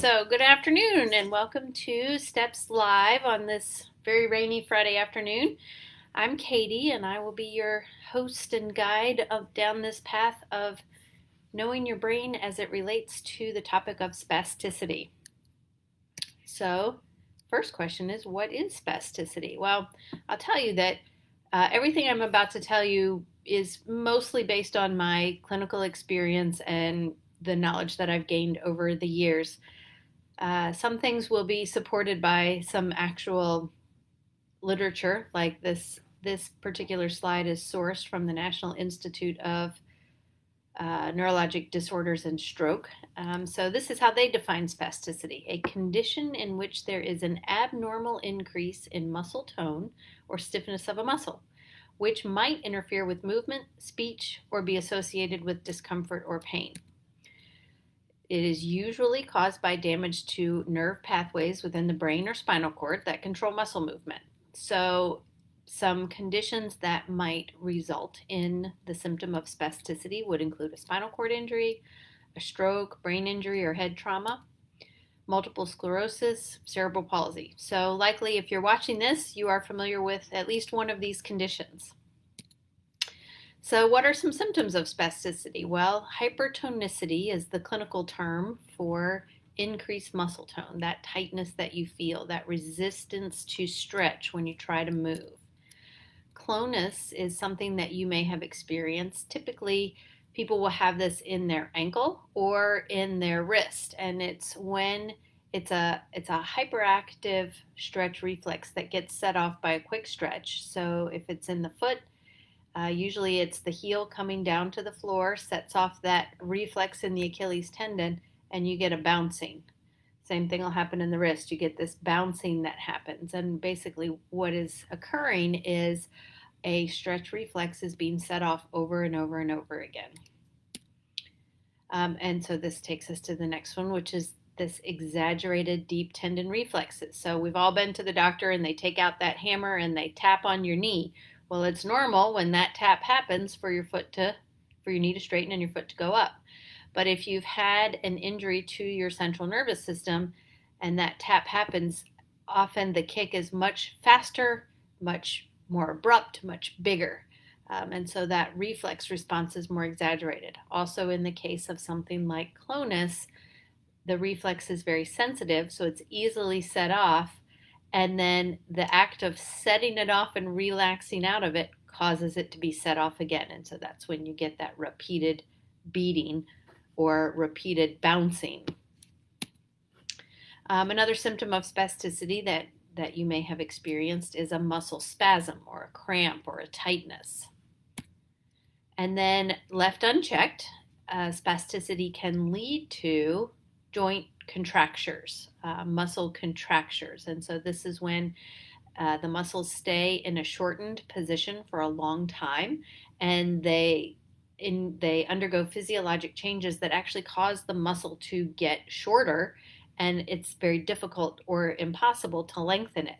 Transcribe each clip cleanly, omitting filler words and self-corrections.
So, good afternoon and welcome to Steps Live on this very rainy Friday afternoon. I'm Katie and I will be your host and guide down this path of knowing your brain as it relates to the topic of spasticity. So, first question is, what is spasticity? Well, I'll tell you that everything I'm about to tell you is mostly based on my clinical experience and the knowledge that I've gained over the years. Some things will be supported by some actual literature, like this particular slide is sourced from the National Institute of Neurologic Disorders and Stroke. So this is how they define spasticity: a condition in which there is an abnormal increase in muscle tone or stiffness of a muscle, which might interfere with movement, speech, or be associated with discomfort or pain. It is usually caused by damage to nerve pathways within the brain or spinal cord that control muscle movement. So, some conditions that might result in the symptom of spasticity would include a spinal cord injury, a stroke, brain injury, or head trauma, multiple sclerosis, cerebral palsy. So, likely, if you're watching this, you are familiar with at least one of these conditions. So, what are some symptoms of spasticity? Well, hypertonicity is the clinical term for increased muscle tone, that tightness that you feel, that resistance to stretch when you try to move. Clonus is something that you may have experienced. Typically, people will have this in their ankle or in their wrist, and it's when it's a hyperactive stretch reflex that gets set off by a quick stretch. So, if it's in the foot, usually it's the heel coming down to the floor, sets off that reflex in the Achilles tendon, and you get a bouncing. Same thing will happen in the wrist. You get this bouncing that happens. And basically, what is occurring is a stretch reflex is being set off over and over and over again. And so this takes us to the next one, which is this exaggerated deep tendon reflexes. So we've all been to the doctor and they take out that hammer and they tap on your knee. Well, it's normal when that tap happens for your knee to straighten and your foot to go up. But if you've had an injury to your central nervous system and that tap happens, often the kick is much faster, much more abrupt, much bigger. And so that reflex response is more exaggerated. Also, in the case of something like clonus, the reflex is very sensitive, so it's easily set off. And then the act of setting it off and relaxing out of it causes it to be set off again. And so that's when you get that repeated beating or repeated bouncing. Another symptom of spasticity that you may have experienced is a muscle spasm or a cramp or a tightness. And then left unchecked, spasticity can lead to joint contractures, muscle contractures. And so this is when the muscles stay in a shortened position for a long time, and they undergo physiologic changes that actually cause the muscle to get shorter, and it's very difficult or impossible to lengthen it.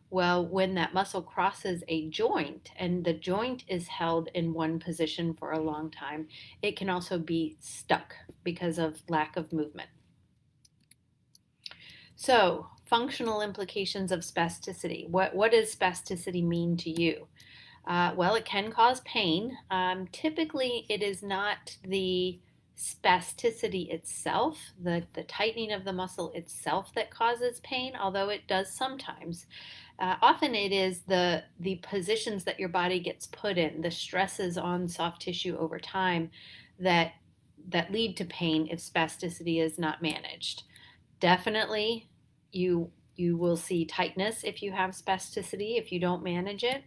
Well, when that muscle crosses a joint and the joint is held in one position for a long time, it can also be stuck because of lack of movement. So, functional implications of spasticity. What does spasticity mean to you? Well, it can cause pain. Typically, it is not the spasticity itself, the tightening of the muscle itself that causes pain, although it does sometimes. Often it is the positions that your body gets put in, the stresses on soft tissue over time that lead to pain if spasticity is not managed. Definitely, you will see tightness if you have spasticity, if you don't manage it.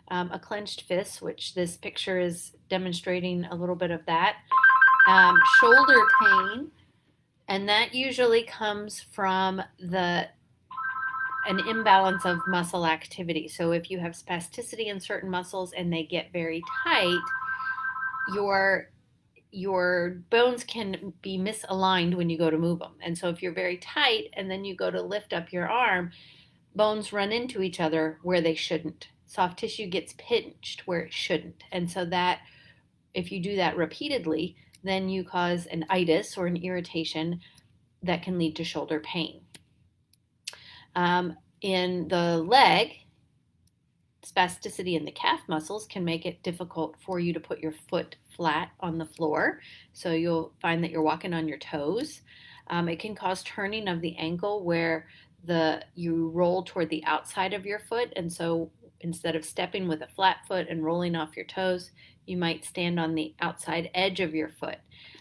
A clenched fist, which this picture is demonstrating a little bit of that. Shoulder pain, and that usually comes from an imbalance of muscle activity. So if you have spasticity in certain muscles and they get very tight, your bones can be misaligned when you go to move them. And so if you're very tight and then you go to lift up your arm, bones run into each other where they shouldn't. Soft tissue gets pinched where it shouldn't. And so that if you do that repeatedly, then you cause an itis or an irritation that can lead to shoulder pain. In the leg, spasticity in the calf muscles can make it difficult for you to put your foot flat on the floor. So you'll find that you're walking on your toes. It can cause turning of the ankle where you roll toward the outside of your foot. And so instead of stepping with a flat foot and rolling off your toes, you might stand on the outside edge of your foot.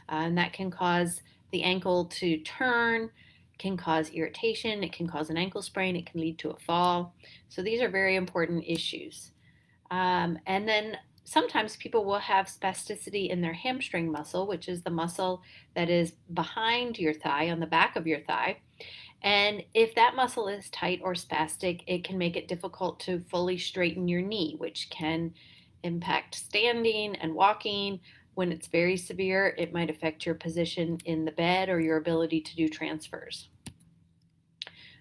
And that can cause the ankle to turn, can cause irritation, it can cause an ankle sprain, it can lead to a fall. So these are very important issues. And then sometimes people will have spasticity in their hamstring muscle, which is the muscle that is behind your thigh, on the back of your thigh. And if that muscle is tight or spastic, it can make it difficult to fully straighten your knee, which can impact standing and walking. When it's very severe, it might affect your position in the bed or your ability to do transfers.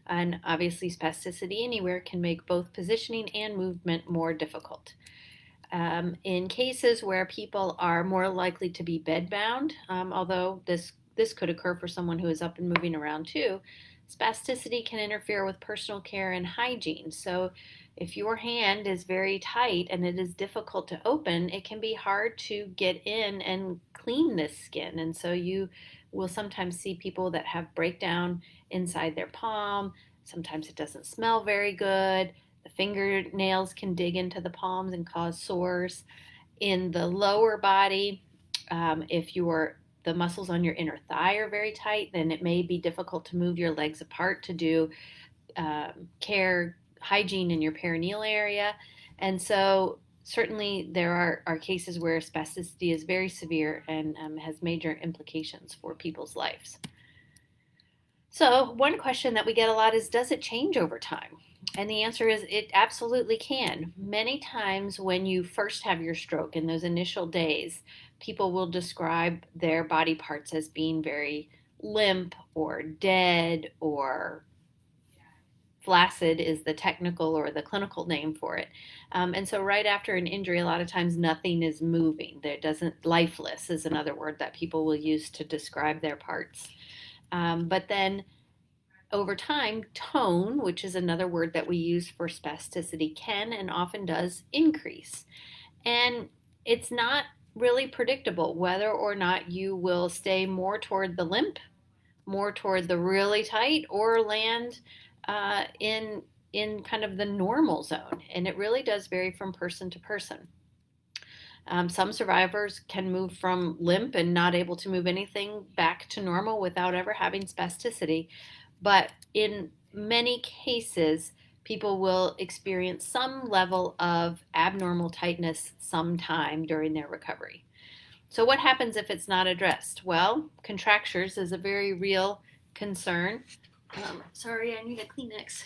And obviously, spasticity anywhere can make both positioning and movement more difficult. In cases where people are more likely to be bedbound, although this could occur for someone who is up and moving around too, spasticity can interfere with personal care and hygiene. So if your hand is very tight and it is difficult to open, it can be hard to get in and clean this skin. And so you will sometimes see people that have breakdown inside their palm. Sometimes it doesn't smell very good. The fingernails can dig into the palms and cause sores. In the lower body, if the muscles on your inner thigh are very tight, then it may be difficult to move your legs apart to do hygiene in your perineal area. And so certainly there are cases where spasticity is very severe and has major implications for people's lives. So one question that we get a lot is, does it change over time? And the answer is it absolutely can. Many times when you first have your stroke in those initial days, people will describe their body parts as being very limp or dead, or flaccid is the technical or the clinical name for it. And so right after an injury, a lot of times nothing is moving. Lifeless is another word that people will use to describe their parts. But then over time, tone, which is another word that we use for spasticity, can and often does increase. And it's not really predictable whether or not you will stay more toward the limp, more toward the really tight, or land in kind of the normal zone. And it really does vary from person to person. Some survivors can move from limp and not able to move anything back to normal without ever having spasticity. But in many cases, people will experience some level of abnormal tightness sometime during their recovery. So what happens if it's not addressed? Well, contractures is a very real concern. Sorry, I need a Kleenex.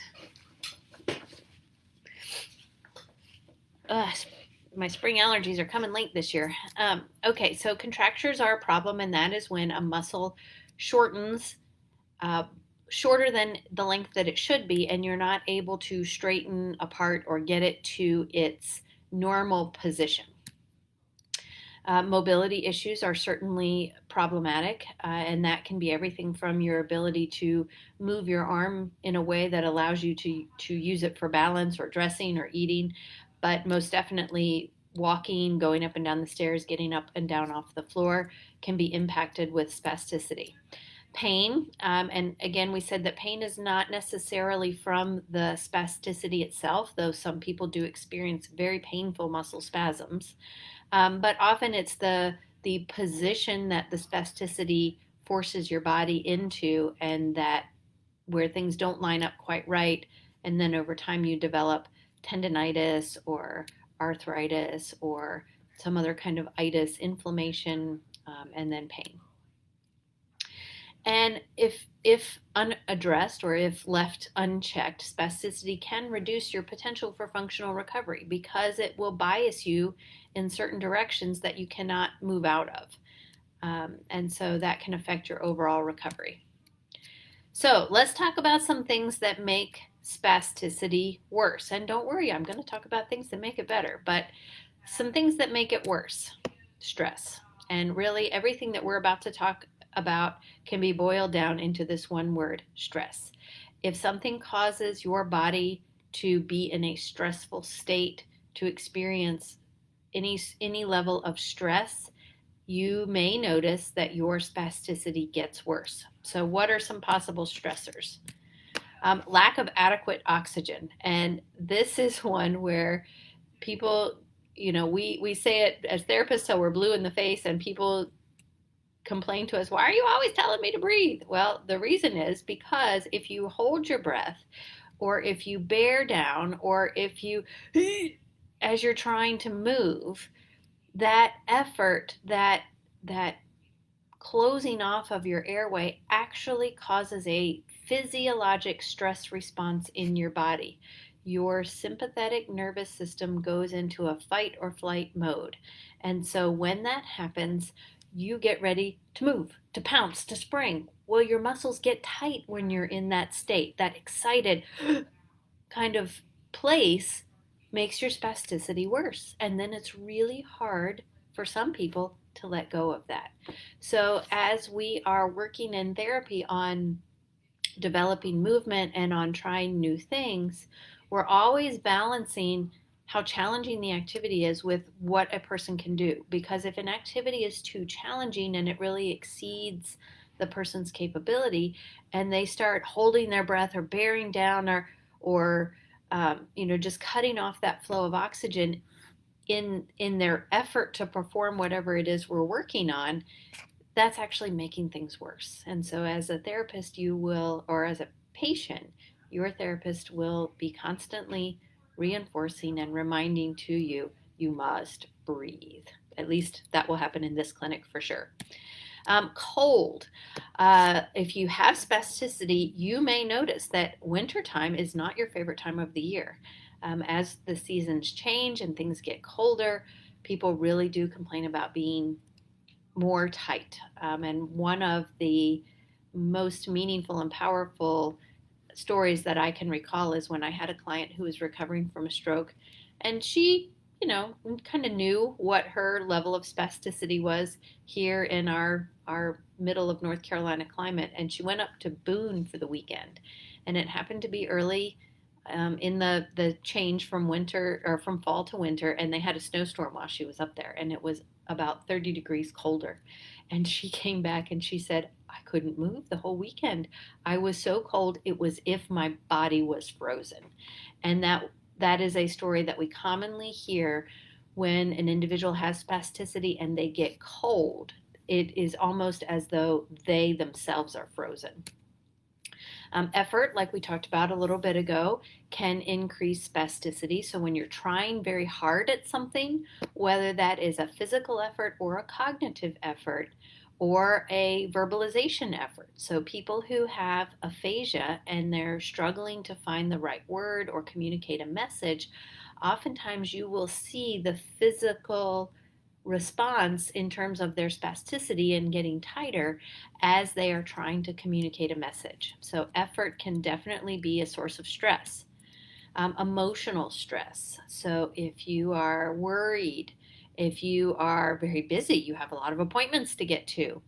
My spring allergies are coming late this year. Okay, so contractures are a problem, and that is when a muscle shortens shorter than the length that it should be, and you're not able to straighten a part or get it to its normal position. Mobility issues are certainly problematic, and that can be everything from your ability to move your arm in a way that allows you to use it for balance or dressing or eating, but most definitely walking, going up and down the stairs, getting up and down off the floor can be impacted with spasticity. Pain, and again, we said that pain is not necessarily from the spasticity itself, though some people do experience very painful muscle spasms. But often it's the position that the spasticity forces your body into, and that where things don't line up quite right, and then over time you develop tendinitis or arthritis or some other kind of itis, inflammation, and then pain. And if unaddressed or if left unchecked, spasticity can reduce your potential for functional recovery because it will bias you in certain directions that you cannot move out of. And so that can affect your overall recovery. So let's talk about some things that make spasticity worse. And don't worry, I'm going to talk about things that make it better, but some things that make it worse: stress. And really everything that we're about to talk about can be boiled down into this one word: stress. If something causes your body to be in a stressful state, to experience any level of stress, you may notice that your spasticity gets worse. So, what are some possible stressors? Lack of adequate oxygen. And this is one where people, we say it as therapists till we're blue in the face, and people complain to us, why are you always telling me to breathe? Well, the reason is because if you hold your breath, or if you bear down, or if you, as you're trying to move, that effort, that closing off of your airway actually causes a physiologic stress response in your body. Your sympathetic nervous system goes into a fight or flight mode. And so when that happens, you get ready to move, to pounce, to spring. Well, your muscles get tight when you're in that state, that excited kind of place makes your spasticity worse. And then it's really hard for some people to let go of that. So, as we are working in therapy on developing movement and on trying new things, we're always balancing how challenging the activity is with what a person can do. Because if an activity is too challenging and it really exceeds the person's capability, and they start holding their breath or bearing down, or just cutting off that flow of oxygen in their effort to perform whatever it is we're working on, that's actually making things worse. And so as a therapist, or as a patient, your therapist will be constantly reinforcing and reminding to you, you must breathe. At least that will happen in this clinic for sure. Cold. If you have spasticity, you may notice that wintertime is not your favorite time of the year. As the seasons change and things get colder, people really do complain about being more tight. And one of the most meaningful and powerful stories that I can recall is when I had a client who was recovering from a stroke, and she, kind of knew what her level of spasticity was here in our middle of North Carolina climate, and she went up to Boone for the weekend, and it happened to be early in the change from winter or from fall to winter, and they had a snowstorm while she was up there, and it was about 30 degrees colder. And she came back and she said, I couldn't move the whole weekend. I was so cold, it was if my body was frozen. And that is a story that we commonly hear when an individual has spasticity and they get cold. It is almost as though they themselves are frozen. Effort, like we talked about a little bit ago, can increase spasticity. So when you're trying very hard at something, whether that is a physical effort or a cognitive effort or a verbalization effort. So people who have aphasia and they're struggling to find the right word or communicate a message, oftentimes you will see the physical response in terms of their spasticity and getting tighter as they are trying to communicate a message. So effort can definitely be a source of stress. Emotional stress. So if you are worried, if you are very busy, you have a lot of appointments to get to,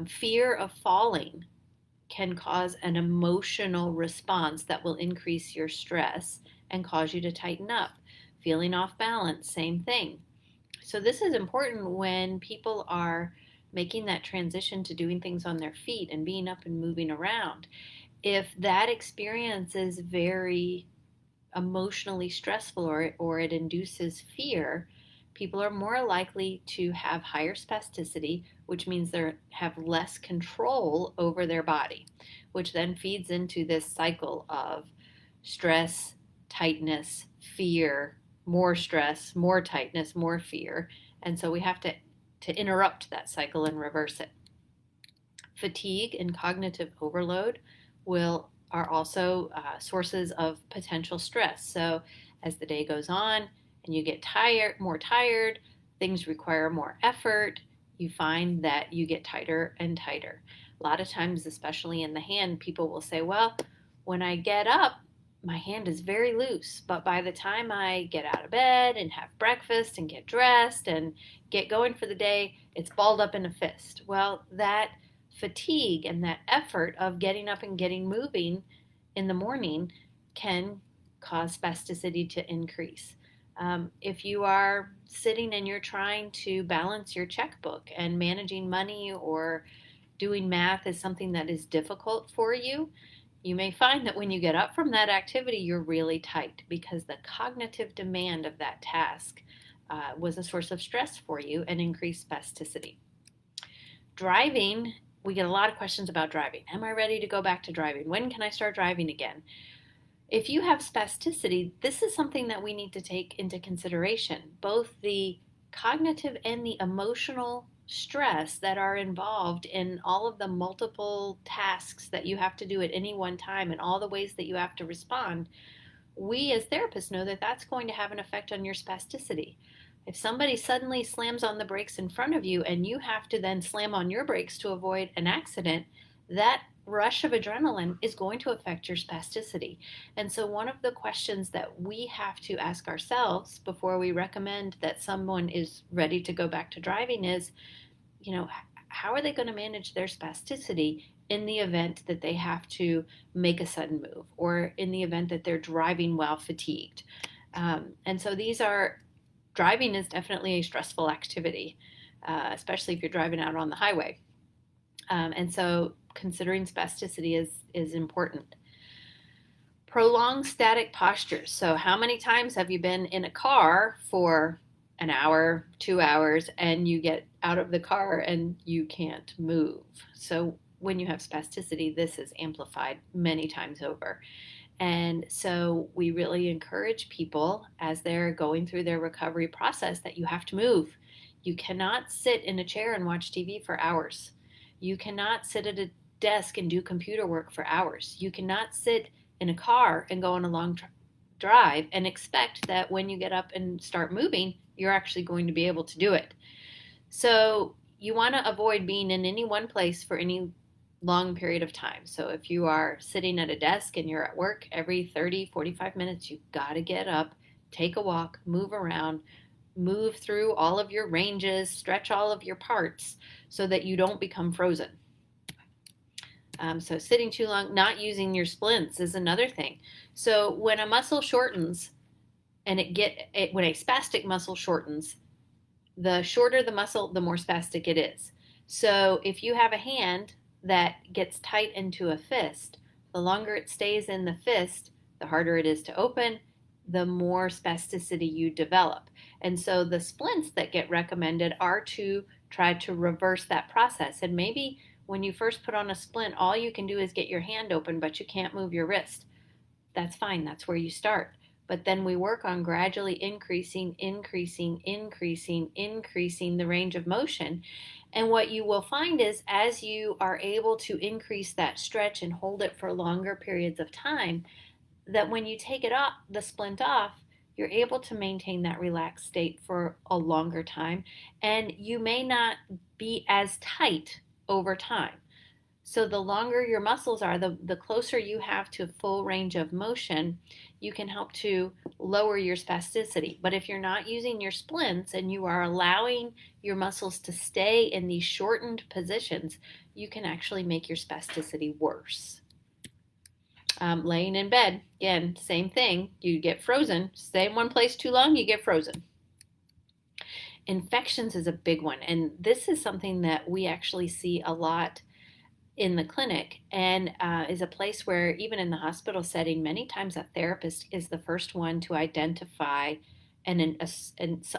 fear of falling can cause an emotional response that will increase your stress and cause you to tighten up. Feeling off balance, same thing. So this is important when people are making that transition to doing things on their feet and being up and moving around. If that experience is very emotionally stressful or it induces fear, people are more likely to have higher spasticity, which means they have less control over their body, which then feeds into this cycle of stress, tightness, fear, more stress, more tightness, more fear. And so we have to interrupt that cycle and reverse it. Fatigue and cognitive overload are also sources of potential stress. So as the day goes on and you get more tired, things require more effort, you find that you get tighter and tighter. A lot of times, especially in the hand, people will say, well, when I get up, my hand is very loose, but by the time I get out of bed and have breakfast and get dressed and get going for the day, it's balled up in a fist. Well, that fatigue and that effort of getting up and getting moving in the morning can cause spasticity to increase. If you are sitting and you're trying to balance your checkbook and managing money or doing math is something that is difficult for you, you may find that when you get up from that activity, you're really tight because the cognitive demand of that task was a source of stress for you and increased spasticity. Driving, we get a lot of questions about driving. Am I ready to go back to driving? When can I start driving again? If you have spasticity, this is something that we need to take into consideration, both the cognitive and the emotional stress that are involved in all of the multiple tasks that you have to do at any one time and all the ways that you have to respond. We as therapists know that that's going to have an effect on your spasticity. If somebody suddenly slams on the brakes in front of you and you have to then slam on your brakes to avoid an accident, that rush of adrenaline is going to affect your spasticity. And so one of the questions that we have to ask ourselves before we recommend that someone is ready to go back to driving is, how are they going to manage their spasticity in the event that they have to make a sudden move or in the event that they're driving while fatigued? And so driving is definitely a stressful activity, especially if you're driving out on the highway. And so considering spasticity is important. Prolonged static postures. So how many times have you been in a car for an hour, 2 hours, and you get out of the car and you can't move? So when you have spasticity, this is amplified many times over. And so we really encourage people as they're going through their recovery process that you have to move. You cannot sit in a chair and watch TV for hours. You cannot sit at a desk and do computer work for hours. You cannot sit in a car and go on a long drive and expect that when you get up and start moving, you're actually going to be able to do it. So you want to avoid being in any one place for any long period of time. So if you are sitting at a desk and you're at work, every 30, 45 minutes, you've got to get up, take a walk, move around, move through all of your ranges, stretch all of your parts so that you don't become frozen. So sitting too long, not using your splints is another thing. So when a muscle shortens and when a spastic muscle shortens, the shorter the muscle, the more spastic it is. So if you have a hand that gets tight into a fist, the longer it stays in the fist, the harder it is to open, the more spasticity you develop. And so the splints that get recommended are to try to reverse that process. And maybe when you first put on a splint, all you can do is get your hand open, but you can't move your wrist. That's fine. That's where you start. But then we work on gradually increasing the range of motion. And what you will find is as you are able to increase that stretch and hold it for longer periods of time, that when you take it off, the splint off, you're able to maintain that relaxed state for a longer time. And you may not be as tight over time. So the longer your muscles are, the closer you have to full range of motion, you can help to lower your spasticity. But if you're not using your splints and you are allowing your muscles to stay in these shortened positions, you can actually make your spasticity worse. Laying in bed, again, same thing. You get frozen. Stay in one place too long, you get frozen. Infections is a big one. And this is something that we actually see a lot in the clinic and is a place where even in the hospital setting, many times a therapist is the first one to identify an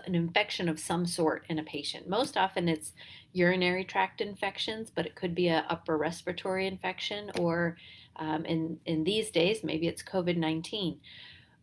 infection of some sort in a patient. Most often it's urinary tract infections, but it could be an upper respiratory infection or in these days, maybe it's COVID-19.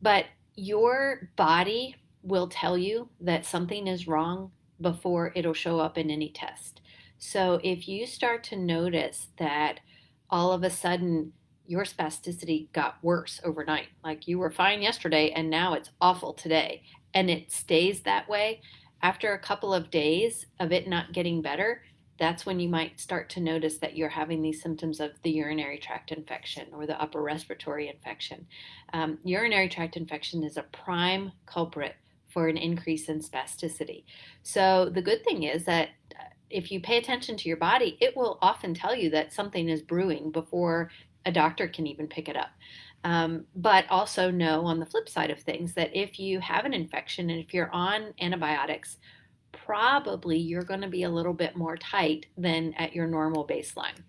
But your body will tell you that something is wrong before it'll show up in any test. So if you start to notice that all of a sudden your spasticity got worse overnight, like you were fine yesterday and now it's awful today, and it stays that way, after a couple of days of it not getting better, that's when you might start to notice that you're having these symptoms of the urinary tract infection or the upper respiratory infection. Urinary tract infection is a prime culprit for an increase in spasticity. So the good thing is that if you pay attention to your body, it will often tell you that something is brewing before a doctor can even pick it up. But also know on the flip side of things that if you have an infection and if you're on antibiotics, probably you're going to be a little bit more tight than at your normal baseline.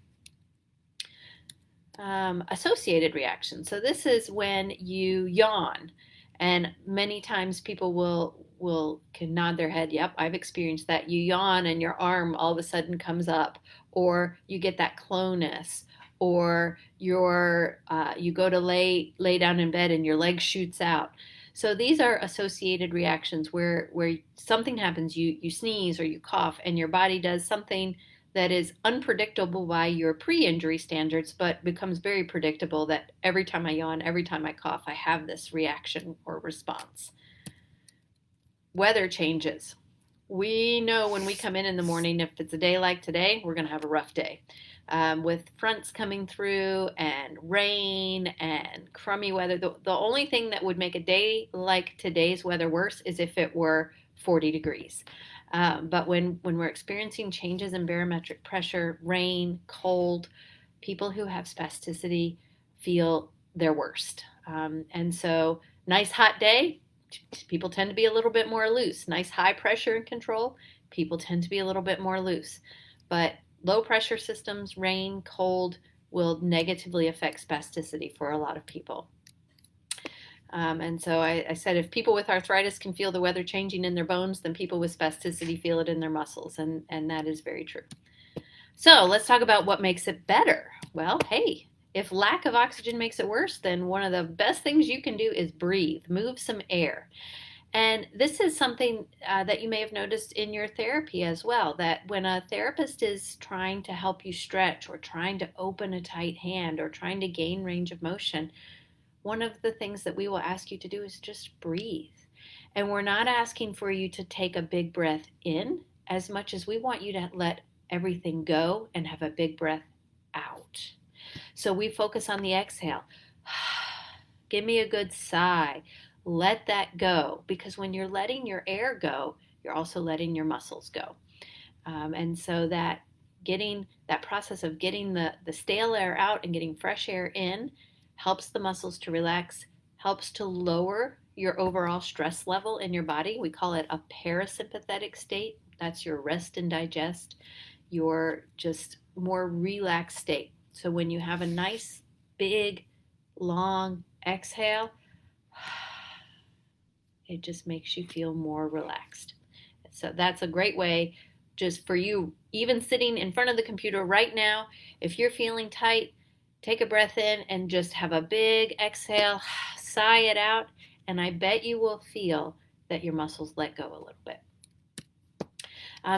Associated reaction. So this is when you yawn, and many times people can nod their head. Yep, I've experienced that. You yawn and your arm all of a sudden comes up, or you get that clonus, or you go to lay down in bed and your leg shoots out. So these are associated reactions where something happens, you sneeze or you cough, and your body does something that is unpredictable by your pre-injury standards, but becomes very predictable that every time I yawn, every time I cough, I have this reaction or response. Weather changes. We know when we come in the morning, if it's a day like today, we're going to have a rough day. With fronts coming through and rain and crummy weather. The only thing that would make a day like today's weather worse is if it were 40 degrees. But when we're experiencing changes in barometric pressure, rain, cold, people who have spasticity feel their worst. And so nice hot day, people tend to be a little bit more loose. Nice high pressure and control, people tend to be a little bit more loose. But low pressure systems, rain, cold, will negatively affect spasticity for a lot of people. And so I said if people with arthritis can feel the weather changing in their bones, then people with spasticity feel it in their muscles. And that is very true. So let's talk about what makes it better. Well, hey, if lack of oxygen makes it worse, then one of the best things you can do is breathe, move some air. And this is something that you may have noticed in your therapy as well, that when a therapist is trying to help you stretch or trying to open a tight hand or trying to gain range of motion, one of the things that we will ask you to do is just breathe. And we're not asking for you to take a big breath in as much as we want you to let everything go and have a big breath out. So we focus on the exhale. Give me a good sigh. Let that go, because when you're letting your air go, you're also letting your muscles go. And so that process of getting the stale air out and getting fresh air in helps the muscles to relax, helps to lower your overall stress level in your body. We call it a parasympathetic state. That's your rest and digest, your just more relaxed state. So when you have a nice, big, long exhale, it just makes you feel more relaxed. So that's a great way just for you, even sitting in front of the computer right now, if you're feeling tight, take a breath in and just have a big exhale, sigh it out, and I bet you will feel that your muscles let go a little bit.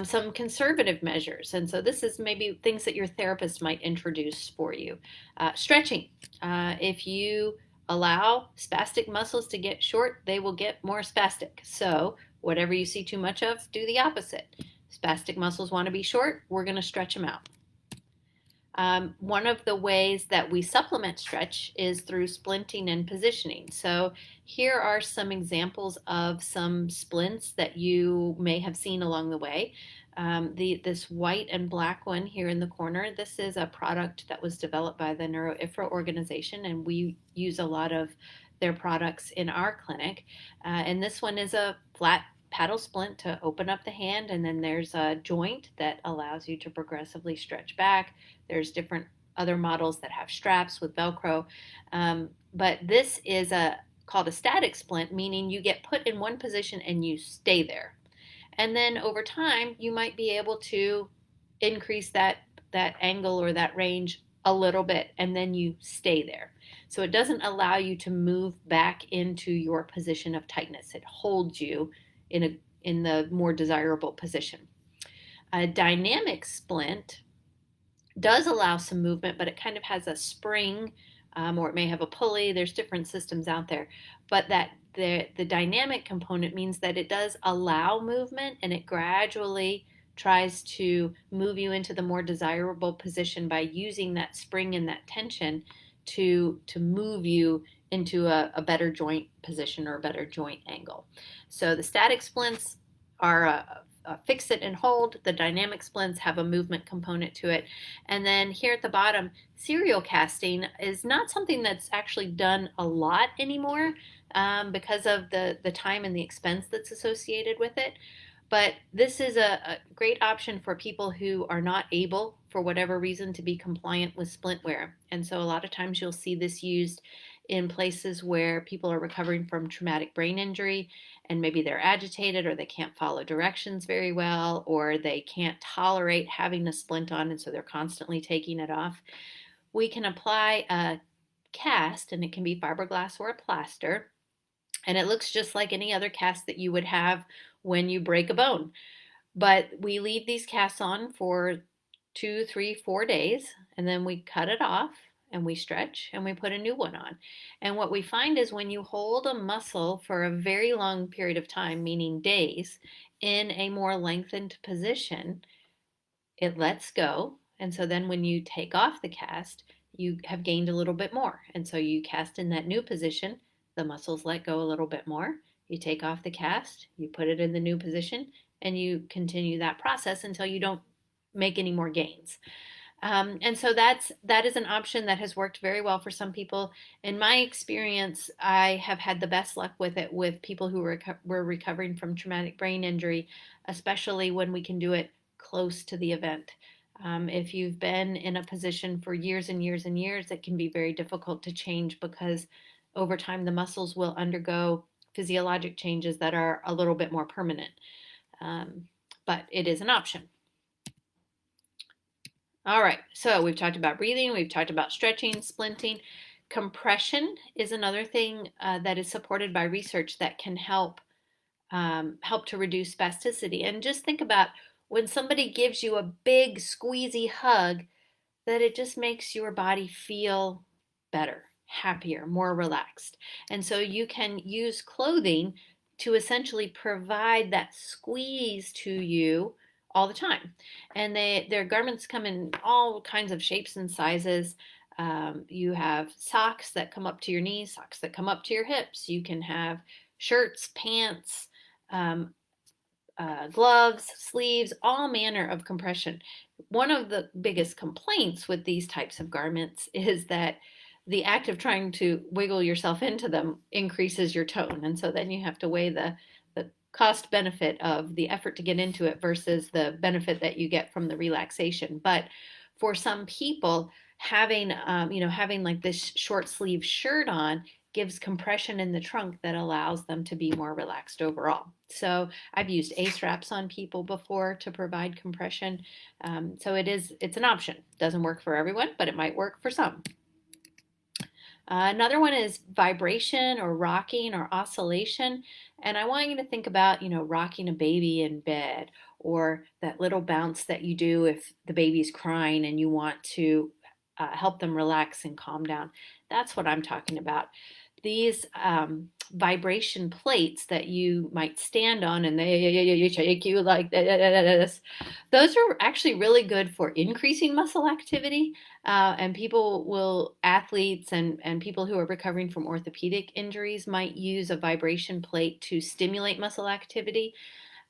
Some conservative measures, and so this is maybe things that your therapist might introduce for you. Stretching. If you allow spastic muscles to get short, they will get more spastic. So whatever you see too much of, do the opposite. Spastic muscles want to be short, we're going to stretch them out. One of the ways that we supplement stretch is through splinting and positioning. So here are some examples of some splints that you may have seen along the way. This white and black one here in the corner, this is a product that was developed by the NeuroIFRA organization, and we use a lot of their products in our clinic. And this one is a flat paddle splint to open up the hand, and then there's a joint that allows you to progressively stretch back. There's different other models that have straps with Velcro, but this is called a static splint, meaning you get put in one position and you stay there. And then over time, you might be able to increase that angle or that range a little bit, and then you stay there. So it doesn't allow you to move back into your position of tightness. It holds you in the more desirable position. A dynamic splint does allow some movement, but it kind of has a spring, or it may have a pulley. There's different systems out there, but that the dynamic component means that it does allow movement, and it gradually tries to move you into the more desirable position by using that spring and that tension to move you into a better joint position or a better joint angle. So the static splints are fix it and hold. The dynamic splints have a movement component to it. And then here at the bottom, serial casting is not something that's actually done a lot anymore because of the time and the expense that's associated with it. But this is a great option for people who are not able, for whatever reason, to be compliant with splint wear. And so a lot of times you'll see this used in places where people are recovering from traumatic brain injury and maybe they're agitated or they can't follow directions very well or they can't tolerate having a splint on and so they're constantly taking it off. We can apply a cast, and it can be fiberglass or a plaster, and it looks just like any other cast that you would have when you break a bone. But we leave these casts on for 2, 3, 4 days, and then we cut it off and we stretch and we put a new one on. And what we find is when you hold a muscle for a very long period of time, meaning days, in a more lengthened position, it lets go. And so then when you take off the cast, you have gained a little bit more. And so you cast in that new position, the muscles let go a little bit more. You take off the cast, you put it in the new position, and you continue that process until you don't make any more gains. And so that is an option that has worked very well for some people. In my experience, I have had the best luck with it with people who were recovering from traumatic brain injury, especially when we can do it close to the event. If you've been in a position for years and years and years, it can be very difficult to change because over time the muscles will undergo physiologic changes that are a little bit more permanent. But it is an option. All right, so we've talked about breathing, we've talked about stretching, splinting. Compression is another thing that is supported by research that can help to reduce spasticity. And just think about when somebody gives you a big squeezy hug, that it just makes your body feel better, happier, more relaxed. And so you can use clothing to essentially provide that squeeze to you all the time. And their garments come in all kinds of shapes and sizes. You have socks that come up to your knees, socks that come up to your hips. You can have shirts, pants, um, gloves, sleeves, all manner of compression. One of the biggest complaints with these types of garments is that the act of trying to wiggle yourself into them increases your tone. And so then you have to weigh the cost benefit of the effort to get into it versus the benefit that you get from the relaxation. But for some people, having like this short sleeve shirt on gives compression in the trunk that allows them to be more relaxed overall. So I've used A-straps on people before to provide compression. So it's an option. Doesn't work for everyone, but it might work for some. Another one is vibration or rocking or oscillation. And I want you to think about, rocking a baby in bed or that little bounce that you do if the baby's crying and you want to help them relax and calm down. That's what I'm talking about. These vibration plates that you might stand on and they shake you like this, those are actually really good for increasing muscle activity. And athletes and people who are recovering from orthopedic injuries might use a vibration plate to stimulate muscle activity.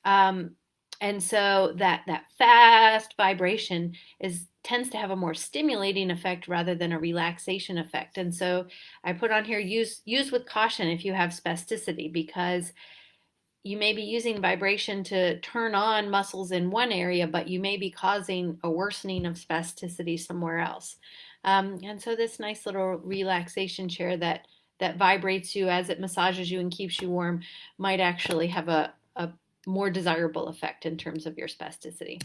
And so that fast vibration tends to have a more stimulating effect rather than a relaxation effect. And so I put on here, use with caution if you have spasticity, because you may be using vibration to turn on muscles in one area, but you may be causing a worsening of spasticity somewhere else. And so this nice little relaxation chair that vibrates you as it massages you and keeps you warm might actually have a more desirable effect in terms of your spasticity.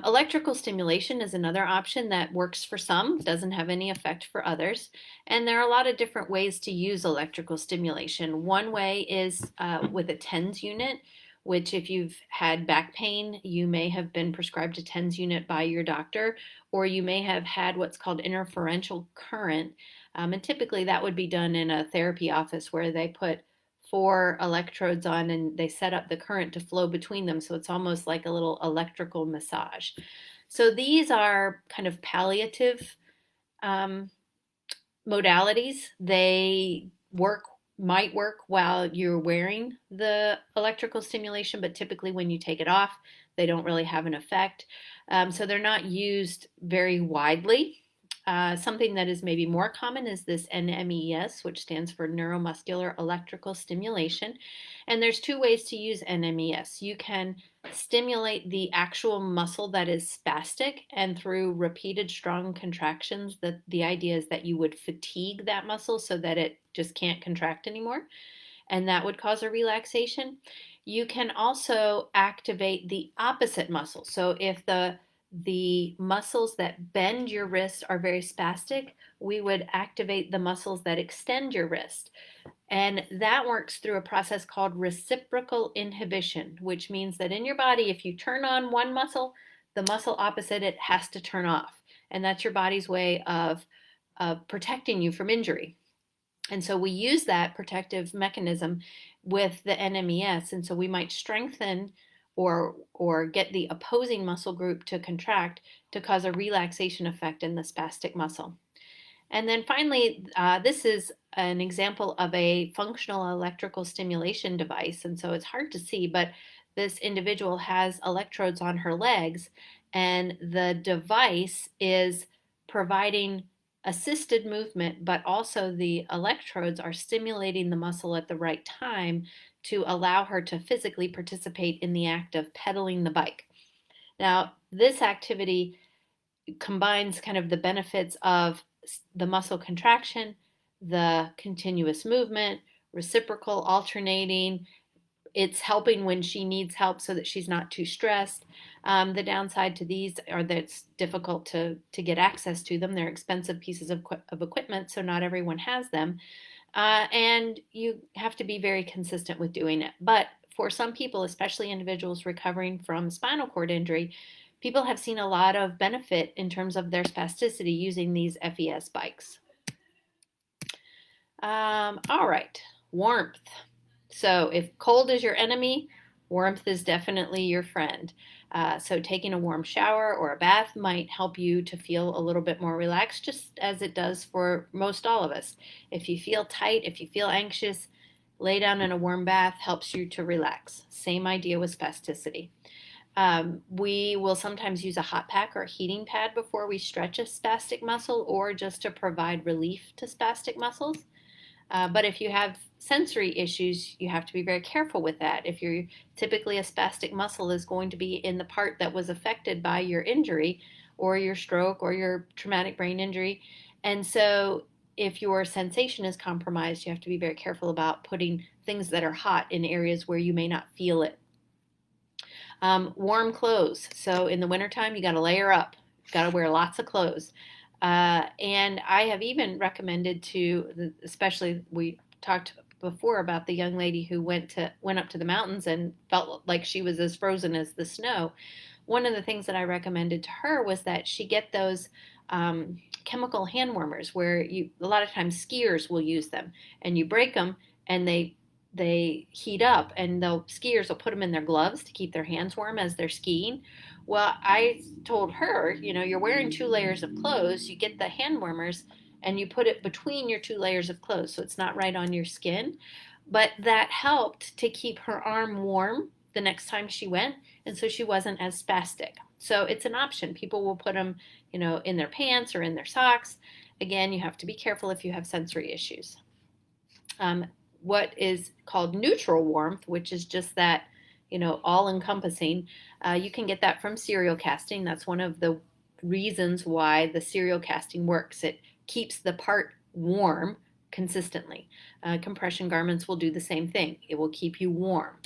Electrical stimulation is another option that works for some, doesn't have any effect for others. And there are a lot of different ways to use electrical stimulation. One way is with a TENS unit, which if you've had back pain, you may have been prescribed a TENS unit by your doctor, or you may have had what's called interferential current. And typically that would be done in a therapy office where they put 4 electrodes on and they set up the current to flow between them. So it's almost like a little electrical massage. So these are kind of palliative modalities. They work might work while you're wearing the electrical stimulation, but typically when you take it off, they don't really have an effect. So they're not used very widely. Something that is maybe more common is this NMES, which stands for neuromuscular electrical stimulation. And there's two ways to use NMES. You can stimulate the actual muscle that is spastic, and through repeated strong contractions, the idea is that you would fatigue that muscle so that it just can't contract anymore, and that would cause a relaxation. You can also activate the opposite muscle. So if the muscles that bend your wrist are very spastic, we would activate the muscles that extend your wrist. And that works through a process called reciprocal inhibition, which means that in your body, if you turn on one muscle, the muscle opposite it has to turn off. And that's your body's way of protecting you from injury. And so we use that protective mechanism with the NMES. And so we might strengthen or get the opposing muscle group to contract to cause a relaxation effect in the spastic muscle. And then finally, this is an example of a functional electrical stimulation device. And so it's hard to see, but this individual has electrodes on her legs, and the device is providing assisted movement, but also the electrodes are stimulating the muscle at the right time to allow her to physically participate in the act of pedaling the bike. Now, this activity combines kind of the benefits of the muscle contraction, the continuous movement, reciprocal alternating. It's helping when she needs help so that she's not too stressed. The downside to these are that it's difficult to get access to them. They're expensive pieces of equipment, so not everyone has them. And you have to be very consistent with doing it. But for some people, especially individuals recovering from spinal cord injury, people have seen a lot of benefit in terms of their spasticity using these FES bikes. All right, warmth. So if cold is your enemy, warmth is definitely your friend. So taking a warm shower or a bath might help you to feel a little bit more relaxed, just as it does for most all of us. If you feel tight, if you feel anxious, lay down in a warm bath helps you to relax. Same idea with spasticity. We will sometimes use a hot pack or a heating pad before we stretch a spastic muscle, or just to provide relief to spastic muscles. But if you have sensory issues, you have to be very careful with that. If you're typically a spastic muscle is going to be in the part that was affected by your injury or your stroke or your traumatic brain injury. And so if your sensation is compromised, you have to be very careful about putting things that are hot in areas where you may not feel it. Warm clothes. So in the wintertime, you got to layer up. You got to wear lots of clothes. And I have even recommended to, especially we talked before about the young lady who went up to the mountains and felt like she was as frozen as the snow. One of the things that I recommended to her was that she get those chemical hand warmers, where a lot of times skiers will use them, and you break them and they heat up, and the skiers will put them in their gloves to keep their hands warm as they're skiing. Well, I told her, you're wearing 2 layers of clothes, you get the hand warmers and you put it between your 2 layers of clothes so it's not right on your skin. But that helped to keep her arm warm the next time she went, and so she wasn't as spastic. So it's an option. People will put them, in their pants or in their socks. Again, you have to be careful if you have sensory issues. What is called neutral warmth, which is just that, all encompassing. You can get that from serial casting. That's one of the reasons why the serial casting works. It keeps the part warm consistently. Compression garments will do the same thing. It will keep you warm.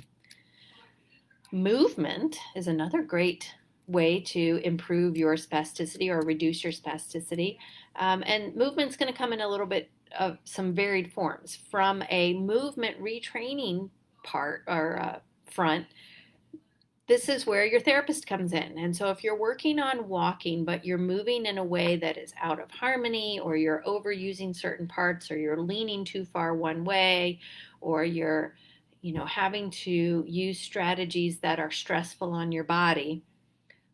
Movement is another great way to improve your spasticity or reduce your spasticity. And movement's going to come in a little bit of some varied forms. From a movement retraining part or front, this is where your therapist comes in. And so if you're working on walking, but you're moving in a way that is out of harmony, or you're overusing certain parts, or you're leaning too far one way, or you're having to use strategies that are stressful on your body,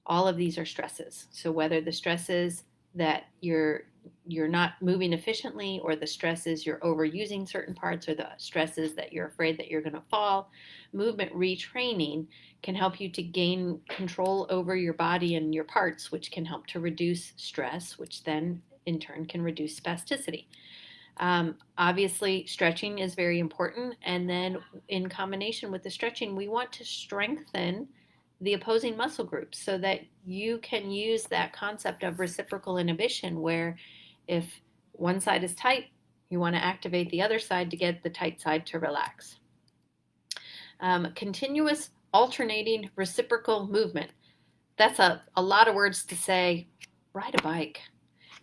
all of these are stresses. So whether the stress is that you're you're not moving efficiently, or the stress is you're overusing certain parts, or the stress is that you're afraid that you're going to fall, movement retraining can help you to gain control over your body and your parts, which can help to reduce stress, which then in turn can reduce spasticity. Obviously, stretching is very important. And then, in combination with the stretching, we want to strengthen the opposing muscle groups so that you can use that concept of reciprocal inhibition, where if one side is tight, you want to activate the other side to get the tight side to relax. Continuous alternating reciprocal movement. That's a lot of words to say. Ride a bike.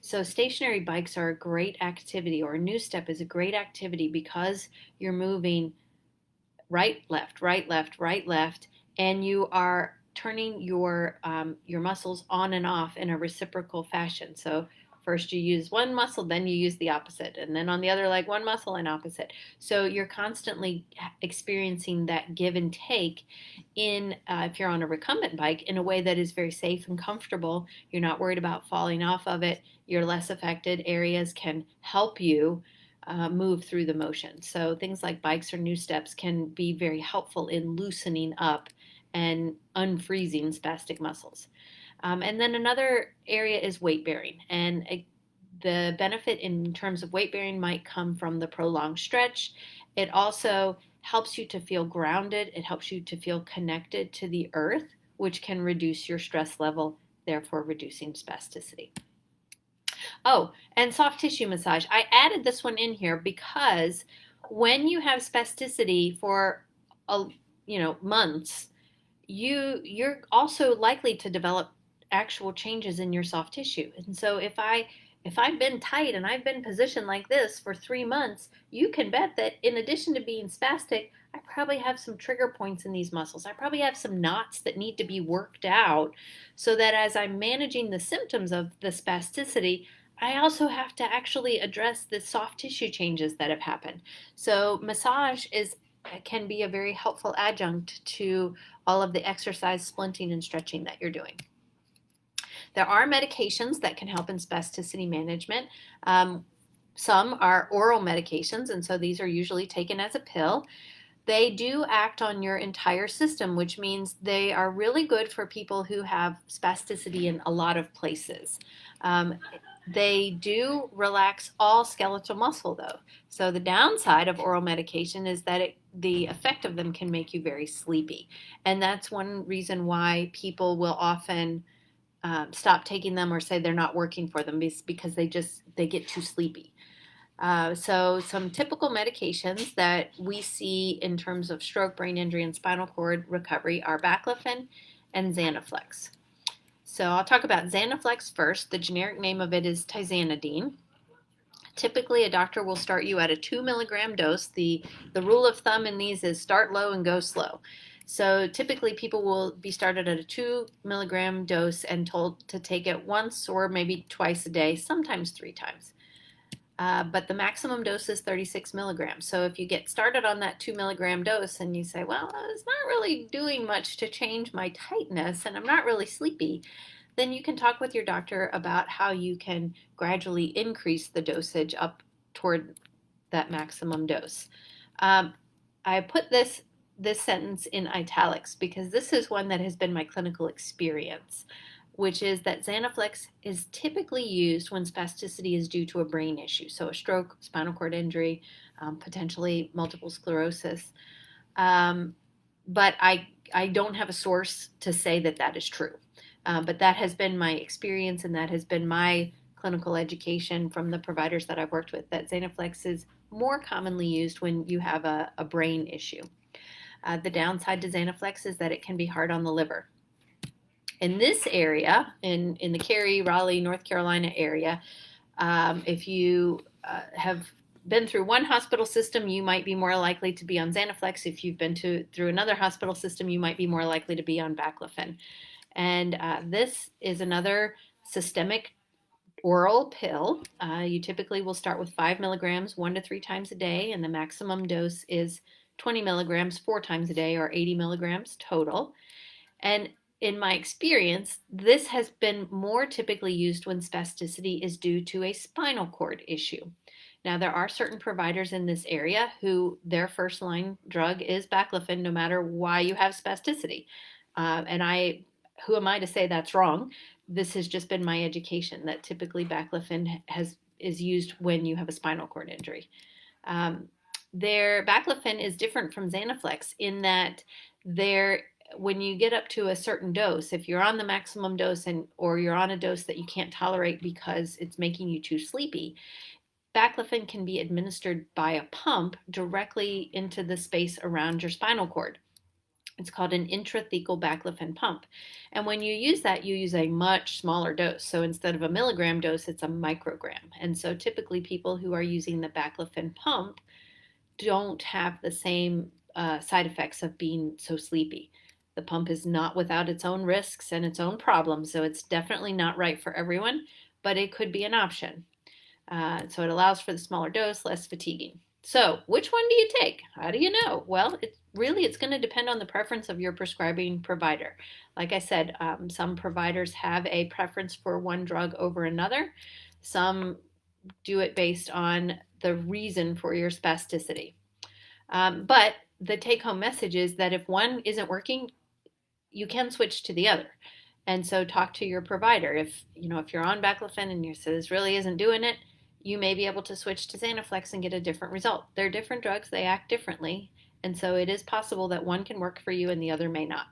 So stationary bikes are a great activity, or a new step is a great activity because you're moving right, left, right, left, right, left, and you are turning your muscles on and off in a reciprocal fashion. So first you use one muscle, then you use the opposite, and then on the other leg, one muscle and opposite. So you're constantly experiencing that give and take in, if you're on a recumbent bike, in a way that is very safe and comfortable. You're not worried about falling off of it. Your less affected areas can help you move through the motion. So things like bikes or new steps can be very helpful in loosening up and unfreezing spastic muscles. And then another area is weight bearing. And the benefit in terms of weight bearing might come from the prolonged stretch. It also helps you to feel grounded. It helps you to feel connected to the earth, which can reduce your stress level, therefore reducing spasticity. Oh, and soft tissue massage. I added this one in here because when you have spasticity for months, you're also likely to develop actual changes in your soft tissue. And so if I've been tight and I've been positioned like this for 3 months, you can bet that in addition to being spastic, I probably have some trigger points in these muscles. I probably have some knots that need to be worked out, so that as I'm managing the symptoms of the spasticity, I also have to actually address the soft tissue changes that have happened. So massage can be a very helpful adjunct to all of the exercise, splinting, and stretching that you're doing. There are medications that can help in spasticity management. Some are oral medications, and so these are usually taken as a pill. They do act on your entire system, which means they are really good for people who have spasticity in a lot of places. They do relax all skeletal muscle, though. So the downside of oral medication is that the effect of them can make you very sleepy. And that's one reason why people will often stop taking them or say they're not working for them, because they get too sleepy. So some typical medications that we see in terms of stroke, brain injury, and spinal cord recovery are baclofen and Xanaflex. So I'll talk about Xanaflex first. The generic name of it is tizanidine. Typically, a doctor will start you at a 2 milligram dose. The rule of thumb in these is start low and go slow. So typically people will be started at a 2 milligram dose and told to take it once or maybe twice a day, sometimes 3 times. But the maximum dose is 36 milligrams. So if you get started on that 2 milligram dose and you say, well, it's not really doing much to change my tightness and I'm not really sleepy, then you can talk with your doctor about how you can gradually increase the dosage up toward that maximum dose. I put this sentence in italics because this is one that has been my clinical experience, which is that Xanaflex is typically used when spasticity is due to a brain issue, so a stroke, spinal cord injury, potentially multiple sclerosis. But I don't have a source to say that that is true. But that has been my experience, and that has been my clinical education from the providers that I've worked with, that Xanaflex is more commonly used when you have a brain issue. The downside to Xanaflex is that it can be hard on the liver. In this area, in the Cary, Raleigh, North Carolina area, if you have been through one hospital system, you might be more likely to be on Xanaflex. If you've been through another hospital system, you might be more likely to be on baclofen. And this is another systemic oral pill. You typically will start with 5 milligrams 1 to 3 times a day, and the maximum dose is 20 milligrams 4 times a day, or 80 milligrams total. And in my experience, this has been more typically used when spasticity is due to a spinal cord issue. Now, there are certain providers in this area who their first line drug is baclofen, no matter why you have spasticity. Who am I to say that's wrong? This has just been my education that typically baclofen is used when you have a spinal cord injury. Um, their baclofen is different from Xanaflex in that when you get up to a certain dose, if you're on the maximum dose or you're on a dose that you can't tolerate because it's making you too sleepy, baclofen can be administered by a pump directly into the space around your spinal cord. It's called an intrathecal baclofen pump. And when you use that, you use a much smaller dose. So instead of a milligram dose, it's a microgram. And so typically people who are using the baclofen pump don't have the same side effects of being so sleepy. The pump is not without its own risks and its own problems, so it's definitely not right for everyone, but it could be an option. So it allows for the smaller dose, less fatiguing. So which one do you take? How do you know? Well, it's going to depend on the preference of your prescribing provider. Like I said, some providers have a preference for one drug over another. Some do it based on the reason for your spasticity. But the take-home message is that if one isn't working, you can switch to the other. And so talk to your provider. If you're on baclofen and you say this really isn't doing it, you may be able to switch to Xanaflex and get a different result. They're different drugs, they act differently, and so it is possible that one can work for you and the other may not.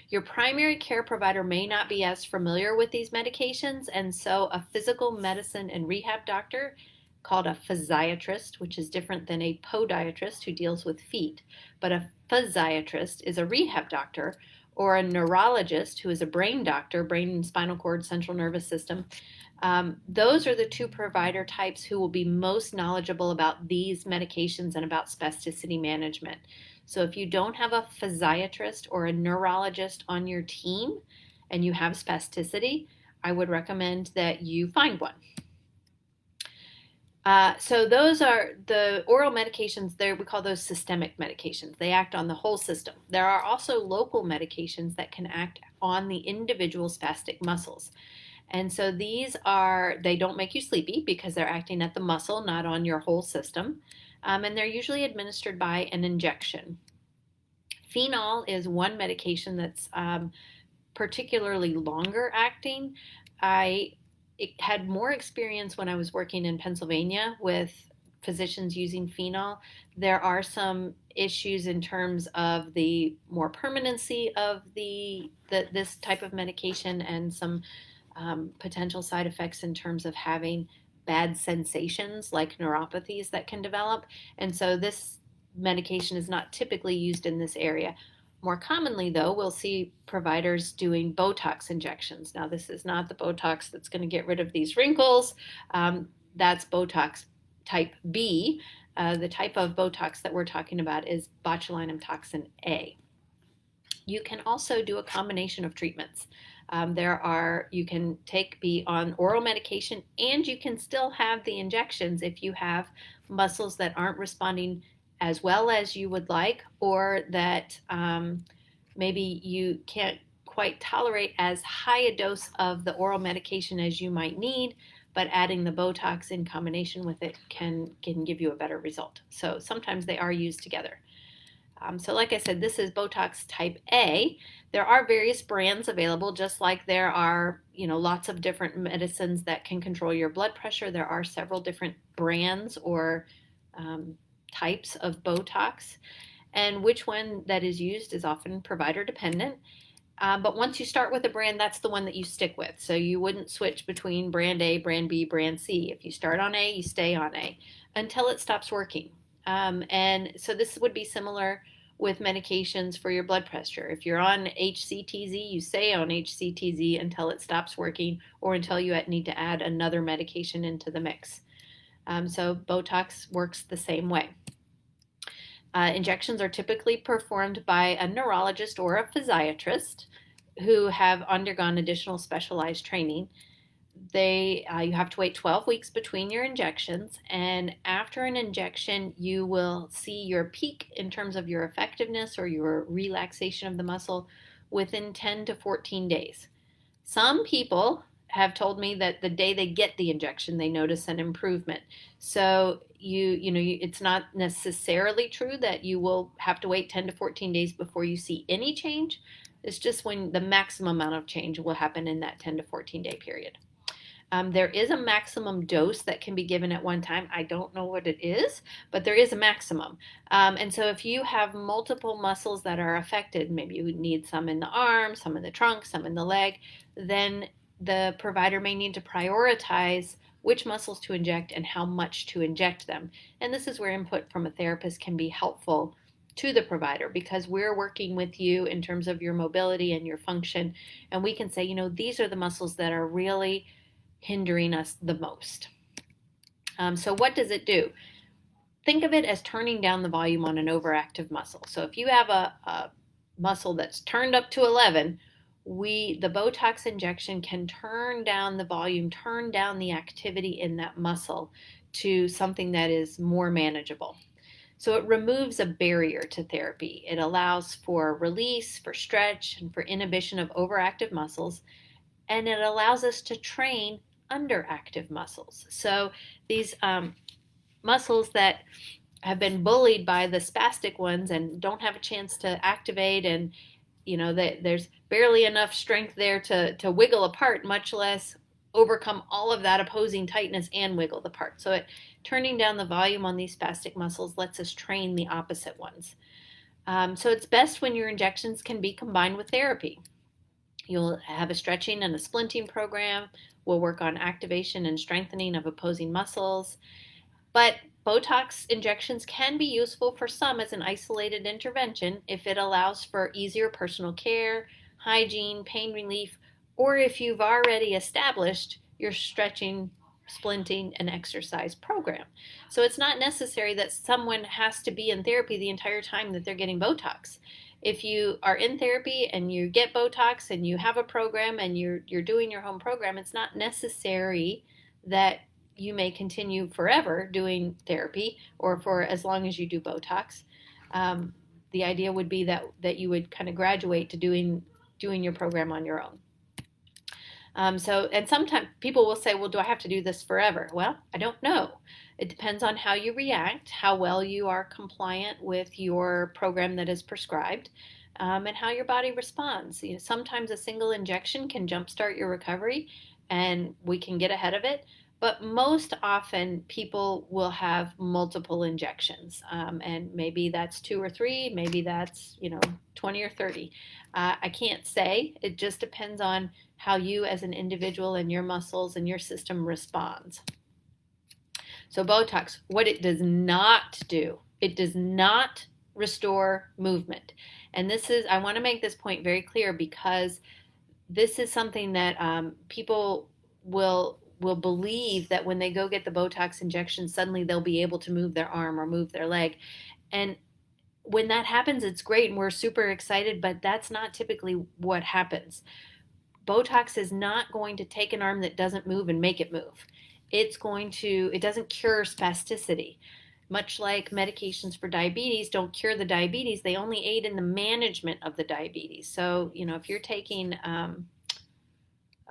Your primary care provider may not be as familiar with these medications, and so a physical medicine and rehab doctor called a physiatrist, which is different than a podiatrist who deals with feet, but a physiatrist is a rehab doctor, or a neurologist who is a brain doctor, brain and spinal cord, central nervous system. Those are the two provider types who will be most knowledgeable about these medications and about spasticity management. So if you don't have a physiatrist or a neurologist on your team and you have spasticity, I would recommend that you find one. So those are the oral medications there. We call those systemic medications. They act on the whole system. There are also local medications that can act on the individual spastic muscles. And so they don't make you sleepy because they're acting at the muscle, not on your whole system. And they're usually administered by an injection. Phenol is one medication that's particularly longer acting. I had more experience when I was working in Pennsylvania with physicians using phenol. There are some issues in terms of the more permanency of this type of medication and some potential side effects in terms of having bad sensations like neuropathies that can develop. And so this medication is not typically used in this area. More commonly, though, we'll see providers doing Botox injections. Now, this is not the Botox that's going to get rid of these wrinkles. That's Botox type B. The type of Botox that we're talking about is botulinum toxin A. You can also do a combination of treatments. You can be on oral medication, and you can still have the injections if you have muscles that aren't responding as well as you would like, or that maybe you can't quite tolerate as high a dose of the oral medication as you might need, but adding the Botox in combination with it can give you a better result. So sometimes they are used together. So like I said, this is Botox type A. There are various brands available, just like there are, lots of different medicines that can control your blood pressure. There are several different brands or types of Botox, and which one that is used is often provider dependent. But once you start with a brand, that's the one that you stick with. So you wouldn't switch between brand A, brand B, brand C. If you start on A, you stay on A until it stops working. And so this would be similar with medications for your blood pressure. If you're on HCTZ, you stay on HCTZ until it stops working or until you need to add another medication into the mix. So Botox works the same way. Injections are typically performed by a neurologist or a physiatrist who have undergone additional specialized training. You have to wait 12 weeks between your injections, and after an injection, you will see your peak in terms of your effectiveness or your relaxation of the muscle within 10 to 14 days. Some people have told me that the day they get the injection, they notice an improvement. So it's not necessarily true that you will have to wait 10 to 14 days before you see any change. It's just when the maximum amount of change will happen in that 10 to 14 day period. There is a maximum dose that can be given at one time. I don't know what it is, but there is a maximum. And so if you have multiple muscles that are affected, maybe you need some in the arm, some in the trunk, some in the leg, then the provider may need to prioritize which muscles to inject and how much to inject them. And this is where input from a therapist can be helpful to the provider, because we're working with you in terms of your mobility and your function. And we can say, these are the muscles that are really hindering us the most. So what does it do? Think of it as turning down the volume on an overactive muscle. So if you have a muscle that's turned up to 11, the Botox injection can turn down the volume, turn down the activity in that muscle to something that is more manageable. So it removes a barrier to therapy. It allows for release, for stretch, and for inhibition of overactive muscles, and it allows us to train underactive muscles. So these muscles that have been bullied by the spastic ones and don't have a chance to activate, and there's barely enough strength there to wiggle apart, much less overcome all of that opposing tightness and wiggle the part. So turning down the volume on these spastic muscles lets us train the opposite ones. So it's best when your injections can be combined with therapy. You'll have a stretching and a splinting program. We'll work on activation and strengthening of opposing muscles. But Botox injections can be useful for some as an isolated intervention if it allows for easier personal care, hygiene, pain relief, or if you've already established your stretching, splinting, and exercise program. So it's not necessary that someone has to be in therapy the entire time that they're getting Botox. If you are in therapy and you get Botox and you have a program and you're doing your home program, it's not necessary that you may continue forever doing therapy or for as long as you do Botox. The idea would be that you would kind of graduate to doing your program on your own. And sometimes people will say, well, do I have to do this forever? Well, I don't know. It depends on how you react, how well you are compliant with your program that is prescribed, and how your body responds. Sometimes a single injection can jumpstart your recovery and we can get ahead of it. But most often people will have multiple injections, and maybe that's 2 or 3, maybe that's 20 or 30. I can't say. It just depends on how you as an individual and your muscles and your system responds. So Botox, what it does not do, it does not restore movement. And I want to make this point very clear, because this is something that people will believe that when they go get the Botox injection, suddenly they'll be able to move their arm or move their leg. And when that happens, it's great and we're super excited, but that's not typically what happens. Botox is not going to take an arm that doesn't move and make it move. It doesn't cure spasticity. Much like medications for diabetes don't cure the diabetes, they only aid in the management of the diabetes. So, if you're taking,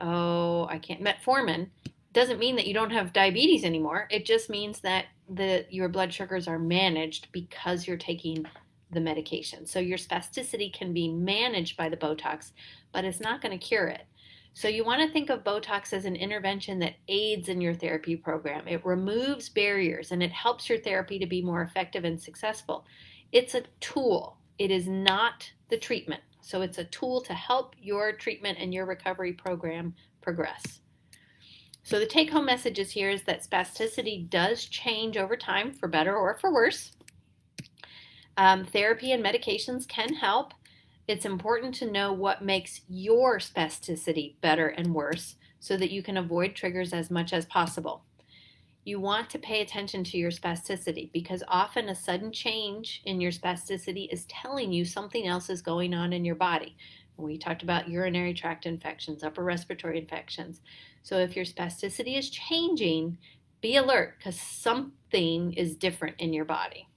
metformin, doesn't mean that you don't have diabetes anymore. It just means that your blood sugars are managed because you're taking the medication. So your spasticity can be managed by the Botox, but it's not going to cure it. So you want to think of Botox as an intervention that aids in your therapy program. It removes barriers and it helps your therapy to be more effective and successful. It's a tool. It is not the treatment. So it's a tool to help your treatment and your recovery program progress. So the take-home messages here is that spasticity does change over time, for better or for worse. Therapy and medications can help. It's important to know what makes your spasticity better and worse so that you can avoid triggers as much as possible. You want to pay attention to your spasticity, because often a sudden change in your spasticity is telling you something else is going on in your body. We talked about urinary tract infections, upper respiratory infections. So if your spasticity is changing, be alert, because something is different in your body.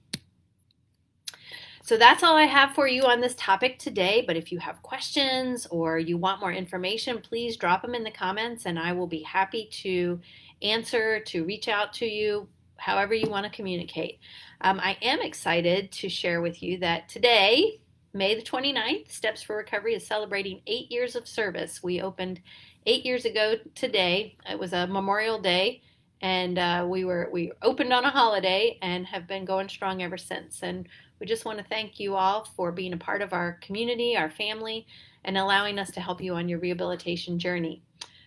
So that's all I have for you on this topic today. But if you have questions or you want more information, please drop them in the comments and I will be happy to answer, to reach out to you, however you want to communicate. I am excited to share with you that today, May the 29th, Steps for Recovery is celebrating 8 years of service. We opened 8 years ago today. It was a Memorial Day, and we opened on a holiday and have been going strong ever since. And we just want to thank you all for being a part of our community, our family, and allowing us to help you on your rehabilitation journey.